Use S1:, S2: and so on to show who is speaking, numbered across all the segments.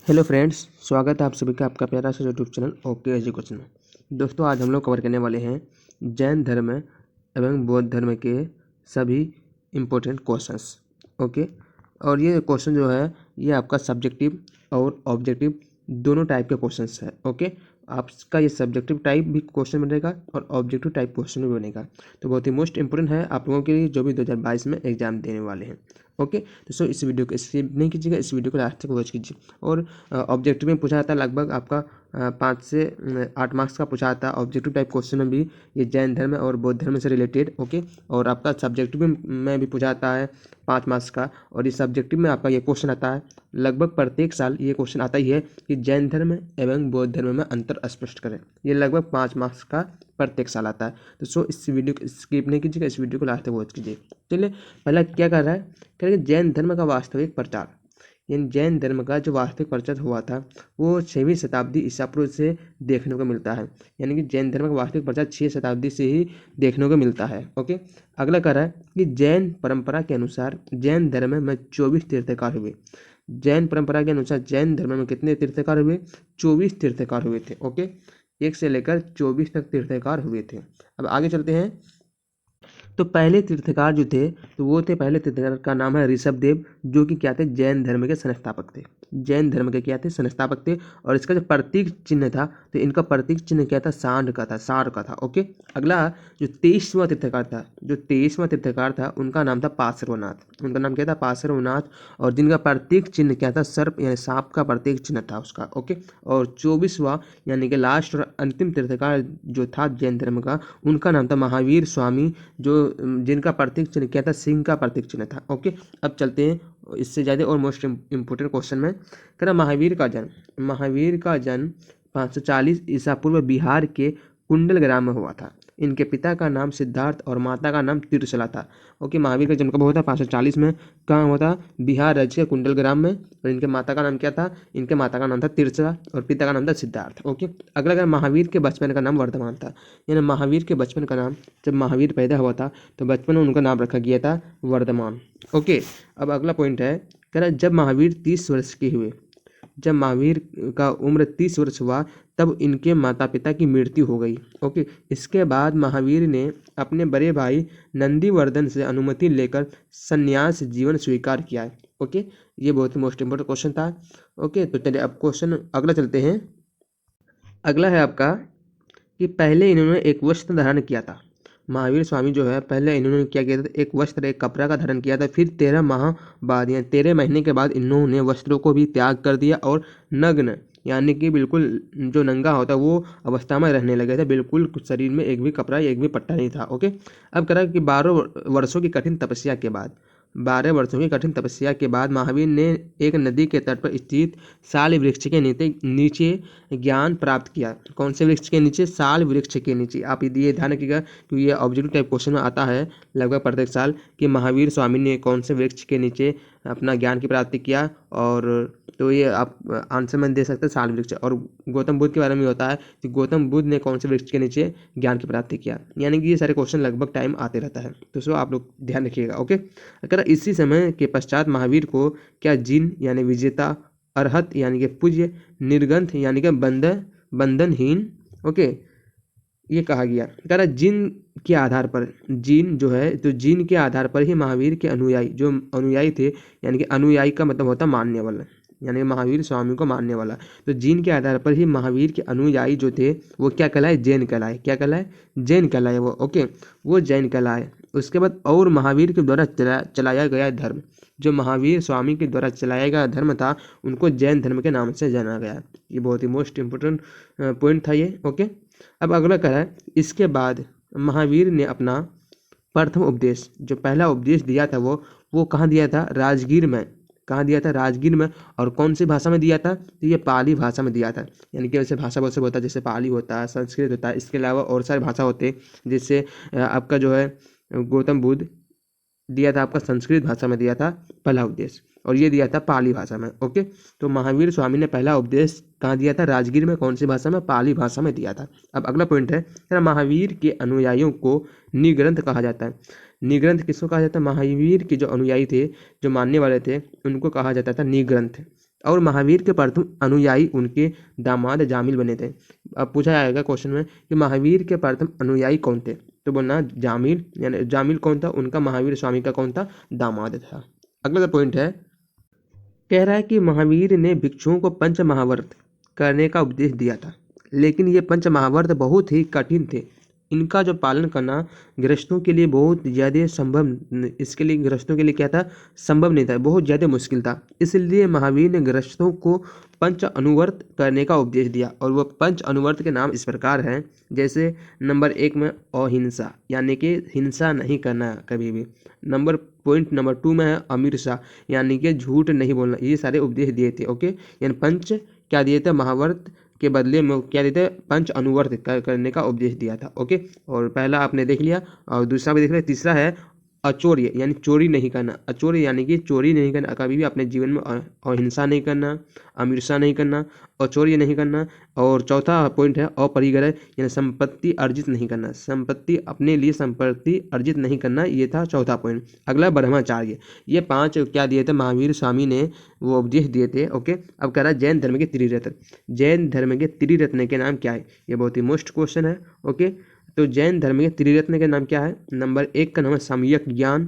S1: Hello friends, स्वागत है आप सभी का आपका प्यारा सा यूट्यूब चैनल ओके एजुकेशन में। दोस्तों, आज हम लोग कवर करने वाले हैं जैन धर्म एवं बौद्ध धर्म के सभी इम्पोर्टेंट क्वेश्चंस। ओके, और ये क्वेश्चन जो है ये आपका सब्जेक्टिव और ऑब्जेक्टिव दोनों टाइप के क्वेश्चंस है। ओके, आपका ये सब्जेक्टिव टाइप भी क्वेश्चन बनेगा और ऑब्जेक्टिव टाइप क्वेश्चन भी बनेगा, तो बहुत ही मोस्ट इंपोर्टेंट है आप लोगों के लिए जो भी 2022 में एग्जाम देने वाले हैं। ओके, तो सो इस वीडियो को स्किप नहीं कीजिएगा, इस वीडियो को लास्ट तक वॉच कीजिए। और ऑब्जेक्टिव में पूछा जाता है लगभग आपका 5 से 8 मार्क्स का पूछा जाता है। ऑब्जेक्टिव टाइप क्वेश्चन में भी ये जैन धर्म और बौद्ध धर्म से रिलेटेड। ओके, और आपका सब्जेक्टिव में भी पूछा जाता है 5 मार्क्स का, और इस सब्जेक्टिव में आपका ये क्वेश्चन आता है लगभग प्रत्येक साल। ये क्वेश्चन आता ही है कि जैन धर्म एवं बौद्ध धर्म में अंतर स्पष्ट करें। ये लगभग 5 मार्क्स का प्रत्येक साल आता है। तो सो इस वीडियो को स्किप नहीं कीजिएगा, इस वीडियो को लास्ट तक वॉच कीजिए। चलिए, पहला क्या कर रहा है, कह रहे जैन धर्म का वास्तविक प्रचार, यानी जैन धर्म का जो वास्तविक प्रचार हुआ था वो 6वीं शताब्दी ईसा पूर्व से देखने को मिलता है। यानी कि जैन धर्म का वास्तविक प्रचार 6 शताब्दी से ही देखने को मिलता है। ओके, अगला कह रहा है कि जैन परंपरा के अनुसार जैन धर्म में 24 तीर्थकार हुए। जैन परंपरा के अनुसार जैन धर्म में कितने तीर्थकार हुए? 24 तीर्थकार हुए थे। ओके, 1 से लेकर 24 तक तीर्थकार हुए थे। अब आगे चलते हैं। तो पहले तीर्थकार जो थे तो वो थे, पहले तीर्थकार का नाम है ऋषभदेव, जो कि क्या थे? जैन धर्म के संस्थापक थे। जैन धर्म के क्या थे? संस्थापक थे। और इसका जो प्रतीक चिन्ह था तो इनका प्रतीक चिन्ह क्या था? सांड का था, सार का था। ओके, अगला जो 23वां तीर्थकार था, जो 23वां तीर्थकार था उनका नाम था पार्श्वनाथ। उनका नाम क्या था? पार्श्वनाथ। और जिनका प्रतीक चिन्ह क्या था? सर्प यानी सांप का प्रतीक चिन्ह था उसका। ओके, और 24वां यानी कि लास्ट और अंतिम तीर्थकार जो था जैन धर्म का, उनका नाम था महावीर स्वामी, जो जिनका प्रतीक चिन्ह क्या था? सिंह का प्रतीक चिन्ह था। ओके, अब चलते हैं इससे ज़्यादा और मोस्ट इंपोर्टेंट क्वेश्चन में। कह रहा महावीर का जन्म 540 ईसा पूर्व बिहार के कुंडल ग्राम में हुआ था। इनके पिता का नाम सिद्धार्थ और माता का नाम तिरसला था। ओके, महावीर का जन्म कब हुआ था? 540 में। कहाँ हुआ था? बिहार राज्य के कुंडल ग्राम में। और इनके माता का नाम क्या था? इनके माता का नाम था तिरसला और पिता का नाम था सिद्धार्थ। ओके, अगला अगर महावीर के बचपन का नाम वर्धमान था, यानी महावीर के बचपन का नाम, जब महावीर पैदा हुआ था तो बचपन में उनका नाम रखा गया था वर्धमान। ओके, अब अगला पॉइंट है, कह रहा जब महावीर 30 वर्ष के हुए, जब महावीर का उम्र 30 वर्ष हुआ तब इनके माता पिता की मृत्यु हो गई। ओके, इसके बाद महावीर ने अपने बड़े भाई नंदीवर्धन से अनुमति लेकर संन्यास जीवन स्वीकार किया है। ओके, ये बहुत ही मोस्ट इंपोर्टेंट क्वेश्चन था। ओके, तो चलिए अब क्वेश्चन अगला चलते हैं। अगला है आपका कि पहले इन्होंने एक वस्त्र धारण किया था। महावीर स्वामी जो है पहले इन्होंने क्या किया था? एक वस्त्र, एक कपड़ा का धारण किया था। फिर 13 माह बाद यानी 13 महीने के बाद इन्होंने वस्त्रों को भी त्याग कर दिया और नग्न यानी कि बिल्कुल जो नंगा होता है वो अवस्था में रहने लगे थे। बिल्कुल शरीर में एक भी कपड़ा एक भी पट्टा नहीं था। ओके, अब कह रहा है कि 12 वर्षों की कठिन तपस्या के बाद, 12 वर्षों की कठिन तपस्या के बाद महावीर ने एक नदी के तट पर स्थित साल वृक्ष के नीचे ज्ञान प्राप्त किया। कौन से वृक्ष के नीचे? साल वृक्ष के नीचे। आप ये ध्यान रखिएगा क्योंकि ये ऑब्जेक्टिव टाइप क्वेश्चन में आता है लगभग प्रत्येक साल कि महावीर स्वामी ने कौन से वृक्ष के नीचे अपना ज्ञान की प्राप्ति किया। और तो ये आप आंसर में दे सकते हैं साल वृक्ष। और गौतम बुद्ध के बारे में होता है कि गौतम बुद्ध ने कौन से वृक्ष के नीचे ज्ञान की प्राप्ति किया। यानी कि ये सारे क्वेश्चन लगभग टाइम आते रहता है, तो सो आप लोग ध्यान रखिएगा। ओके, अगर इसी समय के पश्चात महावीर को क्या जिन यानी विजेता, अरहत यानी कि पूज्य, निर्ग्रंथ यानी कि बंधनहीन, ओके, ये कहा गया। कह रहा जिन के आधार पर, जीन जो है तो जीन के आधार पर ही महावीर के अनुयायी, जो अनुयायी थे, यानी कि अनुयायी का मतलब होता मानने वाला, यानी महावीर स्वामी को मानने वाला। तो जीन के आधार पर ही महावीर के अनुयायी जो थे वो क्या कहलाए? जैन कहलाए। क्या कहलाए? जैन कहलाए वो। ओके, वो जैन कहलाए। उसके बाद और महावीर के द्वारा चलाया गया धर्म, जो महावीर स्वामी के द्वारा चलाया गया धर्म था उनको जैन धर्म के नाम से जाना गया। ये बहुत ही मोस्ट इंपोर्टेंट पॉइंट था ये। ओके, अब अगला कह रहा है इसके बाद महावीर ने अपना प्रथम उपदेश, जो पहला उपदेश दिया था वो कहाँ दिया था? राजगीर में। कहाँ दिया था? राजगीर में। और कौन सी भाषा में दिया था? तो ये पाली भाषा में दिया था। यानी कि वैसे भाषा बहुत से होता है, जैसे पाली होता है, संस्कृत होता है, इसके अलावा और सारी भाषा होते हैं। जिससे आपका जो है गौतम बुद्ध दिया था आपका संस्कृत भाषा में दिया था पहला उपदेश, और ये दिया था पाली भाषा में। ओके, तो महावीर स्वामी ने पहला उपदेश कहाँ दिया था? राजगीर में। कौन सी भाषा में? पाली भाषा में दिया था। अब अगला पॉइंट है, महावीर के अनुयायियों को निग्रंथ कहा जाता है। निग्रंथ किसको कहा जाता है? महावीर के जो अनुयायी थे, जो मानने वाले थे, उनको कहा जाता था निग्रंथ। और महावीर के प्रथम अनुयायी उनके दामाद जामिल बने थे। अब पूछा जाएगा क्वेश्चन में कि महावीर के प्रथम अनुयायी कौन थे, तो बोलना जामिल, यानी जामिल कौन था, उनका महावीर स्वामी का कौन था, दामाद था। अगला पॉइंट है, कह रहा है कि महावीर ने भिक्षुओं को पंच महाव्रत करने का उपदेश दिया था, लेकिन ये पंच महाव्रत बहुत ही कठिन थे। इनका जो पालन करना गृहस्थों के लिए बहुत ज़्यादा इसके लिए गृहस्थों के लिए क्या था, संभव नहीं था, बहुत ज़्यादा मुश्किल था। इसलिए महावीर ने गृहस्थों को पंच अनुव्रत करने का उपदेश दिया, और वह पंच अनुव्रत के नाम इस प्रकार हैं, जैसे नंबर 1 में अहिंसा, यानी कि हिंसा नहीं करना कभी भी। पॉइंट नंबर 2 में है अमीरसा, यानी कि झूठ नहीं बोलना। ये सारे उपदेश दिए थे। ओके, यानी पंच क्या दिए थे, महाव्रत के बदले में क्या देते, पंच अनुव्रत करने का उपदेश दिया था। ओके, और पहला आपने देख लिया और दूसरा भी देख लिया। तीसरा है अचौर्य, यानी चोरी नहीं करना। अचौर्य यानी कि चोरी नहीं करना, कभी भी अपने जीवन में अहिंसा नहीं करना, अमीरसा नहीं करना, अचौर्य नहीं करना। और चौथा पॉइंट है अपरिग्रह, यानी संपत्ति अर्जित नहीं करना, संपत्ति अपने लिए संपत्ति अर्जित नहीं करना, ये था चौथा पॉइंट। अगला ब्रह्मचार्य। ये 5 क्या दिए थे, महावीर स्वामी ने वो उपदेश दिए थे। ओके, अब कह रहा है जैन धर्म के त्रिरत्न। जैन धर्म के त्रिरत्न के नाम क्या है, ये बहुत ही मोस्ट क्वेश्चन है। ओके, तो जैन धर्म के त्रिरत्न के नाम क्या है, नंबर 1 का नाम है सम्यक ज्ञान,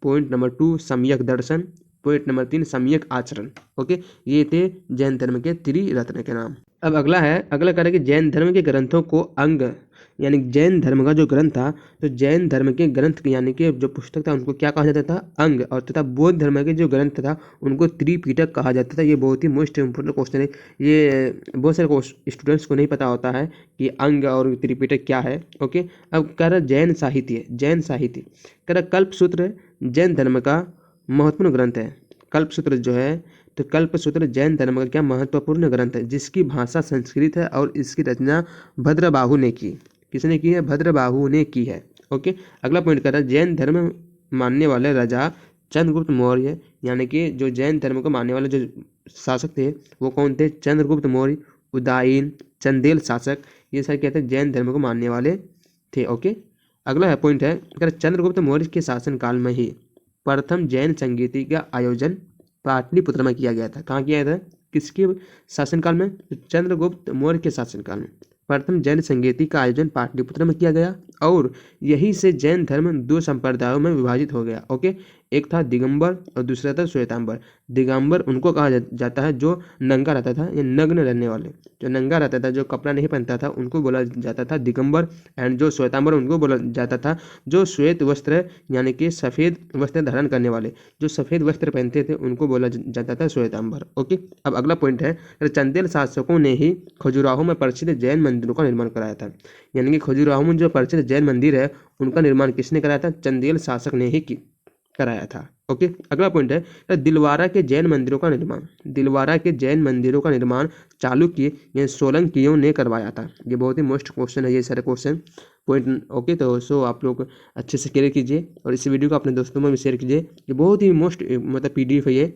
S1: पॉइंट नंबर 2 सम्यक दर्शन, पॉइंट नंबर 3 सम्यक आचरण। ओके, ये थे जैन धर्म के त्रिरत्न के नाम। अब अगला करें कि जैन धर्म के ग्रंथों को अंग, यानी जैन धर्म का जो ग्रंथ था, तो जैन धर्म के ग्रंथ यानी कि जो पुस्तक था उनको क्या कहा जाता था, अंग। और तथा बौद्ध धर्म के जो ग्रंथ था उनको त्रिपिटक कहा जाता था। ये बहुत ही मोस्ट इम्पोर्टेंट क्वेश्चन है, ये बहुत सारे स्टूडेंट्स को नहीं पता होता है कि अंग और त्रिपिटक क्या है। ओके, अब कह रहा जैन साहित्य। जैन साहित्य कह रहा कल्पसूत्र जैन धर्म का महत्वपूर्ण ग्रंथ है। कल्पसूत्र जो है, तो कल्पसूत्र जैन धर्म का क्या महत्वपूर्ण ग्रंथ है, जिसकी भाषा संस्कृत है और इसकी रचना भद्रबाहु ने की। किसने की है, भद्रबाहु ने की है। ओके, अगला पॉइंट कर रहा है जैन धर्म मानने वाले राजा चंद्रगुप्त मौर्य, यानी कि जो जैन धर्म को मानने वाले जो शासक थे वो कौन थे, चंद्रगुप्त मौर्य, उदयन, चंदेल शासक, ये सारे क्या थे, जैन धर्म को मानने वाले थे। ओके, अगला पॉइंट है अगर चंद्रगुप्त मौर्य के शासनकाल में ही प्रथम जैन संगीति का आयोजन पाटलिपुत्र में किया गया था। कहाँ किया था, किसके शासनकाल में, चंद्रगुप्त मौर्य के शासनकाल में प्रथम जैन संगीति का आयोजन पाटलिपुत्र में किया गया, और यहीं से जैन धर्म 2 संप्रदायों में विभाजित हो गया। ओके, एक था दिगंबर और दूसरा था श्वेतांबर। दिगंबर उनको कहा जाता है जो नंगा रहता था, या नग्न रहने वाले, जो नंगा रहता था, जो कपड़ा नहीं पहनता था, उनको बोला जाता था दिगंबर। एंड जो श्वेतांबर उनको बोला जाता था जो श्वेत वस्त्र यानी कि सफ़ेद वस्त्र धारण करने वाले, जो सफ़ेद वस्त्र पहनते थे, उनको बोला जाता था श्वेतांबर। ओके, अब अगला पॉइंट है चंदेल शासकों ने ही खजुराहो में प्रसिद्ध जैन मंदिरों का निर्माण कराया था। यानी कि खजुराहो में जो प्रसिद्ध जैन मंदिर है उनका निर्माण किसने कराया था, चंदेल शासक ने ही कराया था। ओके, अगला पॉइंट है दिलवारा के जैन मंदिरों का निर्माण। दिलवारा के जैन मंदिरों का निर्माण चालुक्य यानी सोलंकियों ने करवाया था। ये बहुत ही मोस्ट क्वेश्चन है, ये सारे क्वेश्चन पॉइंट। ओके, तो सो आप लोग अच्छे से क्लियर कीजिए और इस वीडियो को अपने दोस्तों में भी शेयर कीजिए। ये बहुत ही मोस्ट मतलब PDF है ये।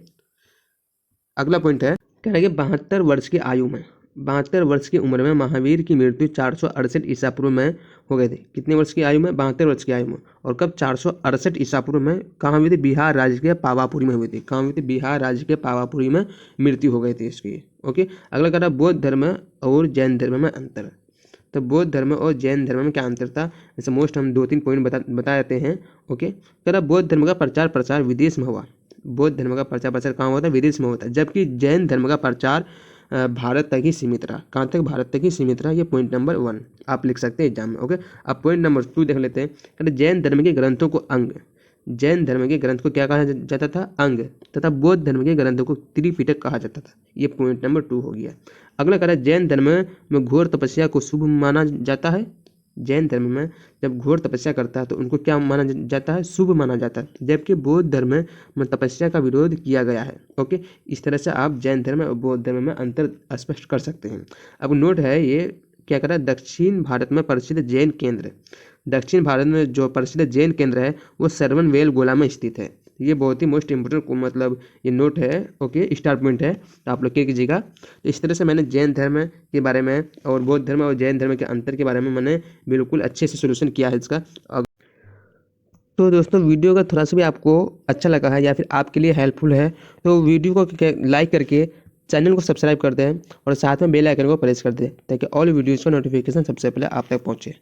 S1: अगला पॉइंट है कह रहा है कि 72 वर्ष की आयु में, 72 वर्ष की उम्र में महावीर की मृत्यु 468 ईसा पूर्व में हो गए थे। कितने वर्ष की आयु में, 72 वर्ष की आयु में। और कब, 468 ईसा पूर्व में। कहाँ हुई थी, बिहार राज्य के पावापुरी में हुई थी। कहाँ हुई थी, बिहार राज्य के पावापुरी में मृत्यु हो गई थी इसकी। ओके, अगला कह रहा है बौद्ध धर्म और जैन धर्म में अंतर। तो बौद्ध धर्म और जैन धर्म में क्या अंतर था, जैसे मोस्ट हम 2-3 पॉइंट बता देते हैं। ओके, कह रहा बौद्ध धर्म का प्रचार प्रसार विदेश में हुआ। बौद्ध धर्म का प्रचार प्रसार कहाँ होता है, विदेश में होता है। जबकि जैन धर्म का प्रचार भारत तक ही सीमित रहा। कहाँ तक, भारत तक ही सीमित रहा। ये पॉइंट नंबर 1 आप लिख सकते हैं एग्जाम में। ओके, अब पॉइंट नंबर 2 देख लेते हैं। जैन धर्म के ग्रंथों को अंग, जैन धर्म के ग्रंथ को क्या कहा जाता था, अंग, तथा बौद्ध धर्म के ग्रंथों को त्रिपिटक कहा जाता था। ये पॉइंट नंबर 2 हो गया। अगला कह रहा है जैन धर्म में घोर तपस्या को शुभ माना जाता है। जैन धर्म में जब घोर तपस्या करता है तो उनको क्या माना जाता है, शुभ माना जाता है। जबकि बौद्ध धर्म में तपस्या का विरोध किया गया है। ओके, इस तरह से आप जैन धर्म और बौद्ध धर्म में अंतर स्पष्ट कर सकते हैं। अब नोट है ये क्या कर रहा है, दक्षिण भारत में प्रसिद्ध जैन केंद्र, दक्षिण भारत में जो प्रसिद्ध जैन केंद्र है वो सरवनवेल गोला में स्थित है। ये बहुत ही मोस्ट इंपोर्टेंट मतलब ये नोट है। ओके, स्टार पॉइंट है, तो आप लोग क्या कीजिएगा। तो इस तरह से मैंने जैन धर्म के बारे में और बौद्ध धर्म और जैन धर्म के अंतर के बारे में मैंने बिल्कुल अच्छे से सोल्यूशन किया है इसका। तो दोस्तों वीडियो का थोड़ा सा भी आपको अच्छा लगा है या फिर आपके लिए हेल्पफुल है तो वीडियो को लाइक करके चैनल को सब्सक्राइब कर दें और साथ में बेल आइकन को प्रेस कर दें ताकि ऑल वीडियोज़ का नोटिफिकेशन सबसे पहले आप तक पहुँचे।